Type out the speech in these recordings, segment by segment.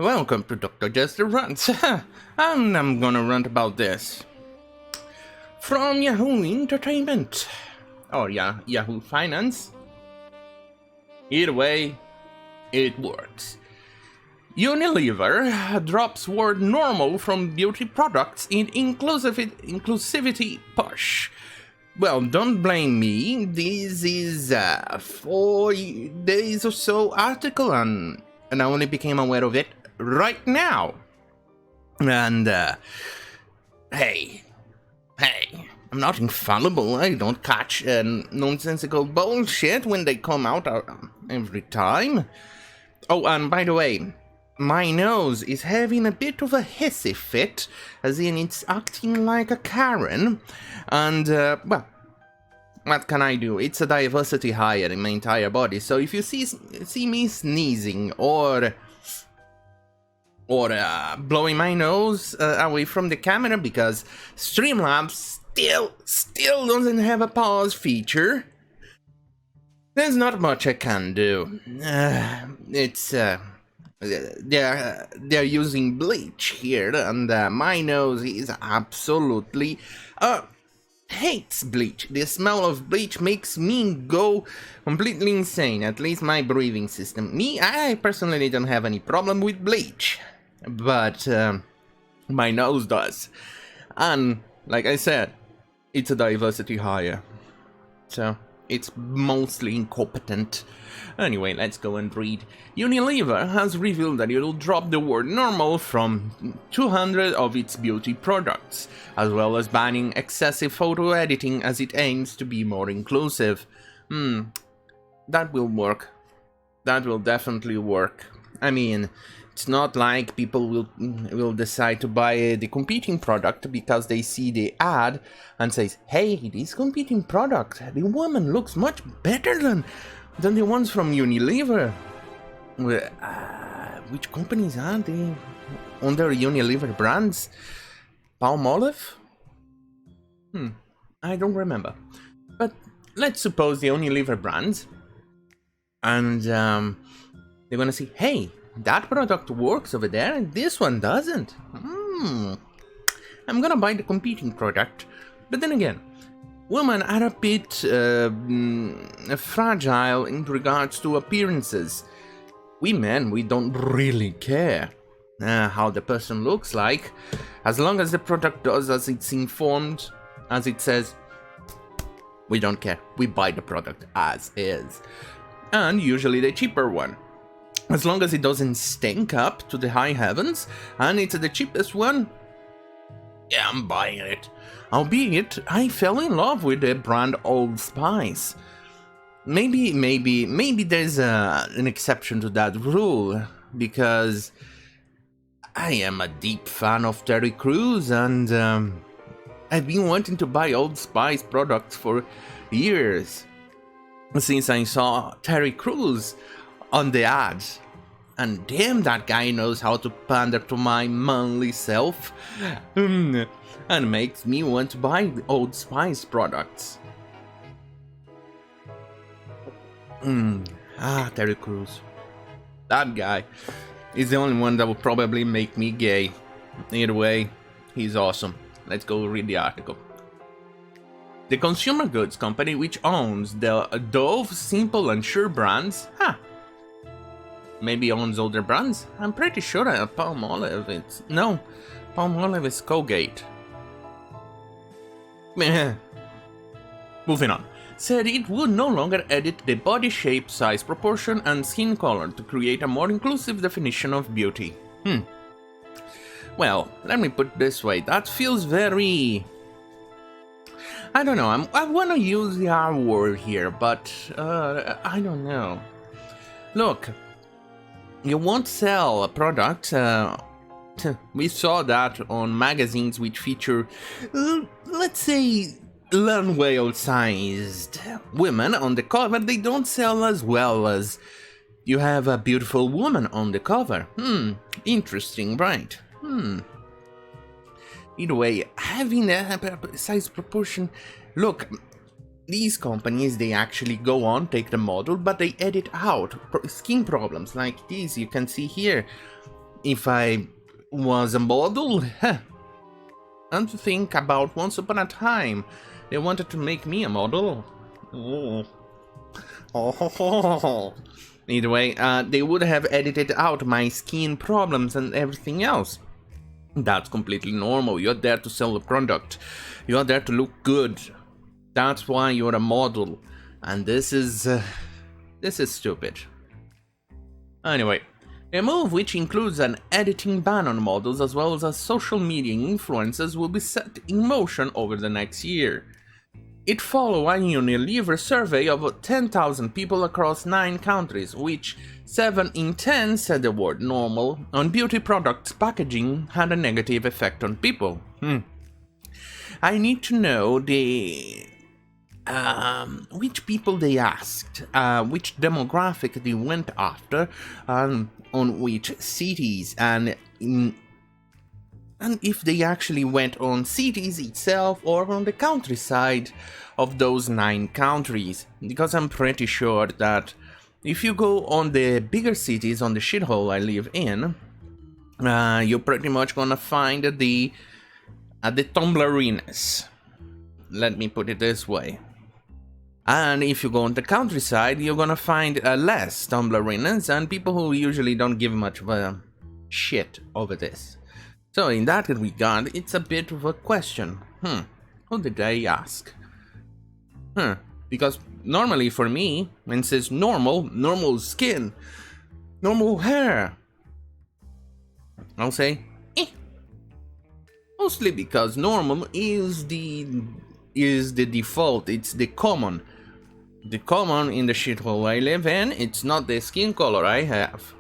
Welcome to Dr. Jester Rants, and I'm gonna rant about this. From Yahoo Entertainment, or Yahoo Finance. Either way, it works. Unilever drops word normal from beauty products in inclusivity push. Well, don't blame me, this is a 4 days or so article and I only became aware of it right now. And, hey, I'm not infallible. I don't catch nonsensical bullshit when they come out every time. Oh, and by the way, my nose is having a bit of a hissy fit, as in it's acting like a Karen. And, well, what can I do? It's a diversity higher in my entire body, so if you see me sneezing or blowing my nose away from the camera because Streamlabs still doesn't have a pause feature, there's not much I can do. They're using bleach here, and my nose is absolutely hates bleach. The smell of bleach makes me go completely insane, at least my breathing system. I personally don't have any problem with bleach, but my nose does. And like I said, it's a diversity hire, so it's mostly incompetent. Anyway, let's go and read. Unilever has revealed that it will drop the word normal from 200 of its beauty products, as well as banning excessive photo editing as it aims to be more inclusive. That will work. That will definitely work. I mean, it's not like people will decide to buy the competing product because they see the ad and says, hey, this competing product, the woman looks much better than the ones from Unilever. Which companies are they under Unilever brands? Palmolive? I don't remember. But let's suppose the Unilever brands, and they're gonna see, hey, that product works over there and this one doesn't. I'm gonna buy the competing product. But then again, women are a bit fragile in regards to appearances. We men, we don't really care how the person looks like, as long as the product does as it's informed, as it says. We don't care. We buy the product as is, and usually the cheaper one, as long as it doesn't stink up to the high heavens and it's the cheapest one. Yeah, I'm buying it. Albeit, I fell in love with the brand Old Spice. Maybe there's an exception to that rule, because I am a deep fan of Terry Crews, and I've been wanting to buy Old Spice products for years, since I saw Terry Crews on the ads. And damn, that guy knows how to pander to my manly self, and makes me want to buy Old Spice products. Terry Crews. That guy is the only one that will probably make me gay. Either way, he's awesome. Let's go read the article. The consumer goods company, which owns the Dove, Simple and Sure brands, maybe owns older brands? I'm pretty sure Palmolive Palmolive is Colgate. Moving on. Said it would no longer edit the body shape, size, proportion, and skin color to create a more inclusive definition of beauty. Well, let me put it this way. That feels very... I don't know. I want to use the R word here, but I don't know. Look, you won't sell a product. We saw that on magazines which feature, let's say, land whale-sized women on the cover. They don't sell as well as you have a beautiful woman on the cover. Interesting, right? Either way, having a size proportion... Look, these companies, they actually go on, take the model, but they edit out skin problems like these you can see here. if I was a model? And to think about once upon a time, they wanted to make me a model. Oh. Oh. Either way, they would have edited out my skin problems and everything else. That's completely normal. You're there to sell a product. You're there to look good. That's why you're a model. And this is stupid. Anyway, a move which includes an editing ban on models as well as social media influencers will be set in motion over the next year. It followed a Unilever survey of 10,000 people across 9 countries, which 7 in 10 said the word normal on beauty products packaging had a negative effect on people. I need to know which people they asked, which demographic they went after, on which cities, and if they actually went on cities itself or on the countryside of those 9 countries. Because I'm pretty sure that if you go on the bigger cities, on the shithole I live in, you're pretty much gonna find the Tumblerinas. Let me put it this way. And if you go on the countryside, you're gonna find less Tumblerinas and people who usually don't give much of a shit over this. So in that regard, it's a bit of a question. Who did I ask? Because normally for me, when it says normal skin, normal hair, I'll say, Mostly because normal is the default, it's the common. The common in the shithole I live in, it's not the skin color I have.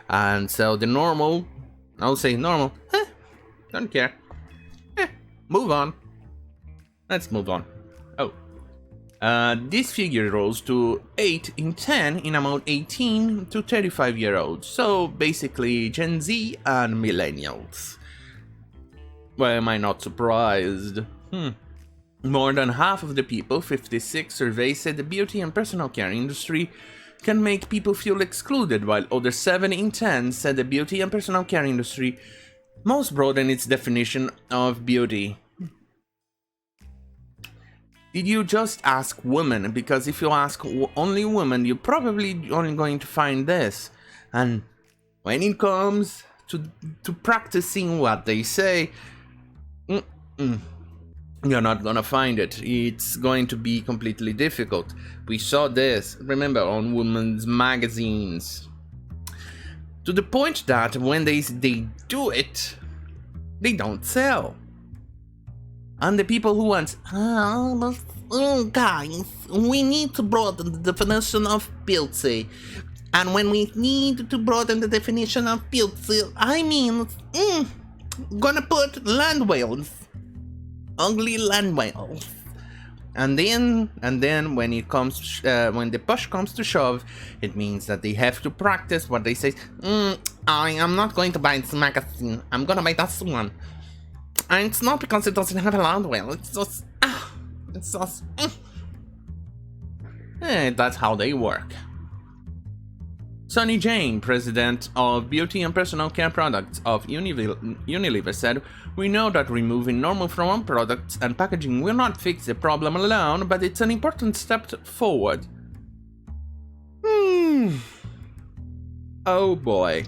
And so the normal, I'll say normal, don't care. Move on. Let's move on. This figure rose to 8 in 10 in among 18 to 35-year-olds, so basically Gen Z and millennials. Well, am I not surprised? More than half of the people, 56 surveys, said the beauty and personal care industry can make people feel excluded, while other 7 in 10 said the beauty and personal care industry most broaden its definition of beauty. Did you just ask women? Because if you ask only women, you're probably only going to find this. And when it comes to practicing what they say, you're not gonna find it. It's going to be completely difficult. We saw this, remember, on women's magazines. To the point that when they do it, they don't sell. And the people who want, guys, we need to broaden the definition of beauty. And when we need to broaden the definition of beauty, I mean, gonna put land whales. Ugly land whales. And then when it comes, when the push comes to shove, it means that they have to practice what they say. I am not going to buy this magazine. I'm gonna buy this one. And it's not because it doesn't have a land whale. It's just, that's how they work. Sunny Jane, president of Beauty and Personal Care Products of Unilever, said, "We know that removing normal from our products and packaging will not fix the problem alone, but it's an important step forward." Oh boy.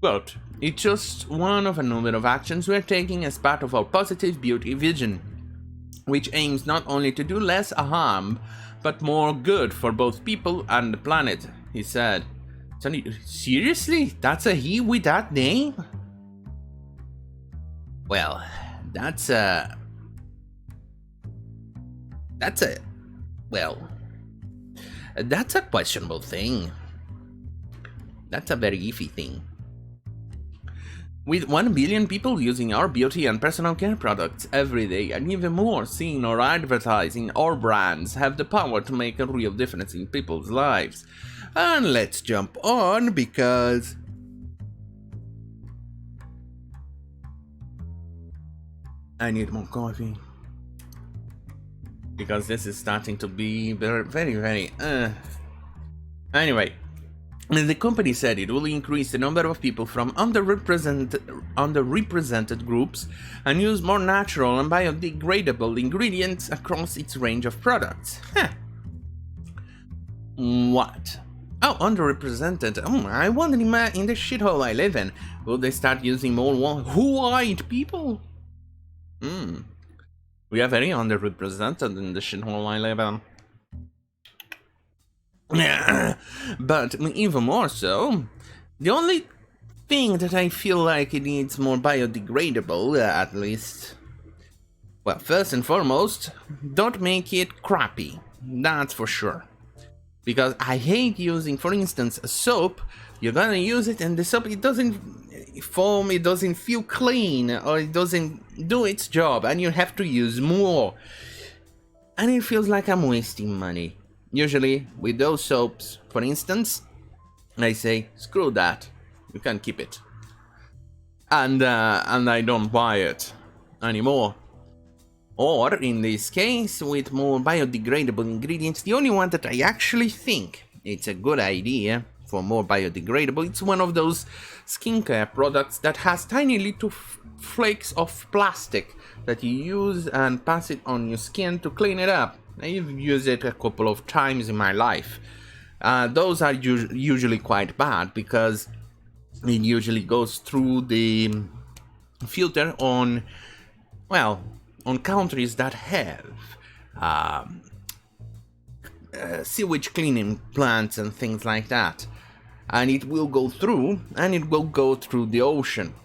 Quote, "It's just one of a number of actions we're taking as part of our positive beauty vision, which aims not only to do less harm, but more good for both people and the planet," he said. Seriously? That's a he with that name? Well, that's a questionable thing. That's a very iffy thing. With 1 billion people using our beauty and personal care products every day, and even more seeing or advertising our brands have the power to make a real difference in people's lives. And let's jump on, because I need more coffee. Because this is starting to be very, very, Anyway, And the company said it will increase the number of people from underrepresented groups and use more natural and biodegradable ingredients across its range of products. Huh. What? Oh, underrepresented. I wonder in the shithole I live in, will they start using more white people? We are very underrepresented in the shithole I live in. But even more so, the only thing that I feel like it needs more biodegradable, at least, well, first and foremost, don't make it crappy, that's for sure. Because I hate using, for instance, a soap. You're gonna use it and the soap, it doesn't foam, it doesn't feel clean, or it doesn't do its job, and you have to use more. And it feels like I'm wasting money. Usually, with those soaps, for instance, I say, screw that, you can keep it. And I don't buy it anymore. Or, in this case, with more biodegradable ingredients, the only one that I actually think it's a good idea for more biodegradable, it's one of those skincare products that has tiny little flakes of plastic that you use and pass it on your skin to clean it up. I've used it a couple of times in my life. Those are usually quite bad because it usually goes through the filter on, well, on countries that have sewage cleaning plants and things like that. And it will go through, and it will go through the ocean.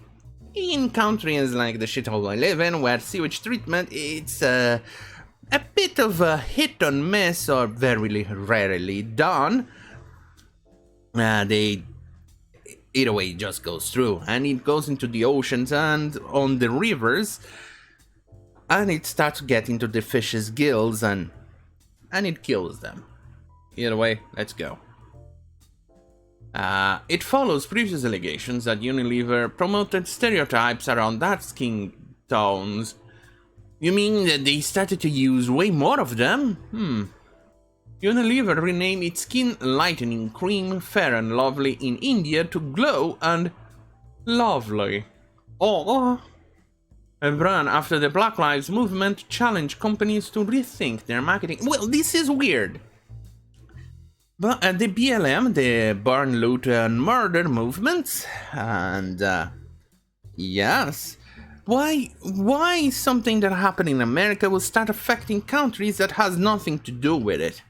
In countries like the shithole I live in, where sewage treatment, it's a bit of a hit or miss, or very rarely done. Either way, it just goes through, and it goes into the oceans and on the rivers, and it starts to get into the fish's gills, and it kills them. Either way, let's go. It follows previous allegations that Unilever promoted stereotypes around dark skin tones. You mean that they started to use way more of them? Unilever renamed its skin lightening cream Fair and Lovely in India to Glow and Lovely. Oh, a brand after the Black Lives Movement challenged companies to rethink their marketing. Well, this is weird. But the BLM, the Burn, Loot and Murder movements, and yes, why something that happened in America will start affecting countries that has nothing to do with it?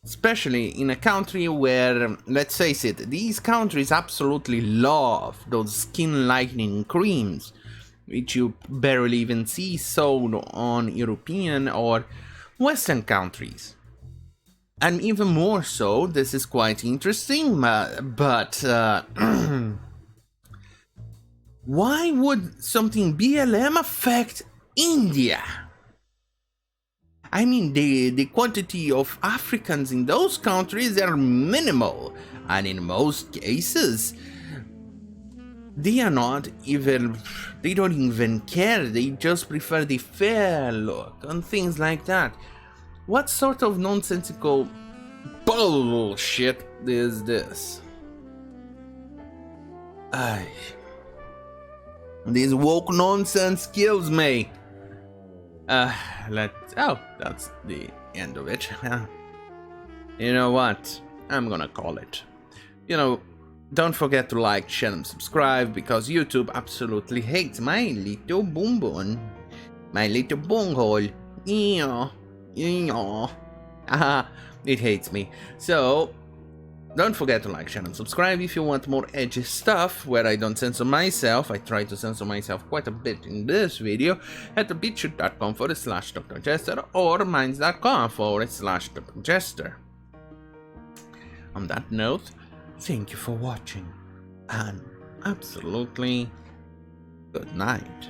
Especially in a country where, let's face it, these countries absolutely love those skin lightening creams, which you barely even see sold on European or Western countries. And even more so, this is quite interesting, but why would something BLM affect India? I mean, the quantity of Africans in those countries are minimal, and in most cases, they don't even care, they just prefer the fair look and things like that. What sort of nonsensical bullshit is this? This woke nonsense kills me. That's the end of it. You know what? I'm gonna call it. Don't forget to like, share, and subscribe, because YouTube absolutely hates my little boom boom. My little bunghole. It hates me. So, don't forget to like, share, and subscribe if you want more edgy stuff where I don't censor myself. I try to censor myself quite a bit in this video at bitchute.com/Dr. Jester or minds.com/Dr. Jester. On that note, thank you for watching, and absolutely good night.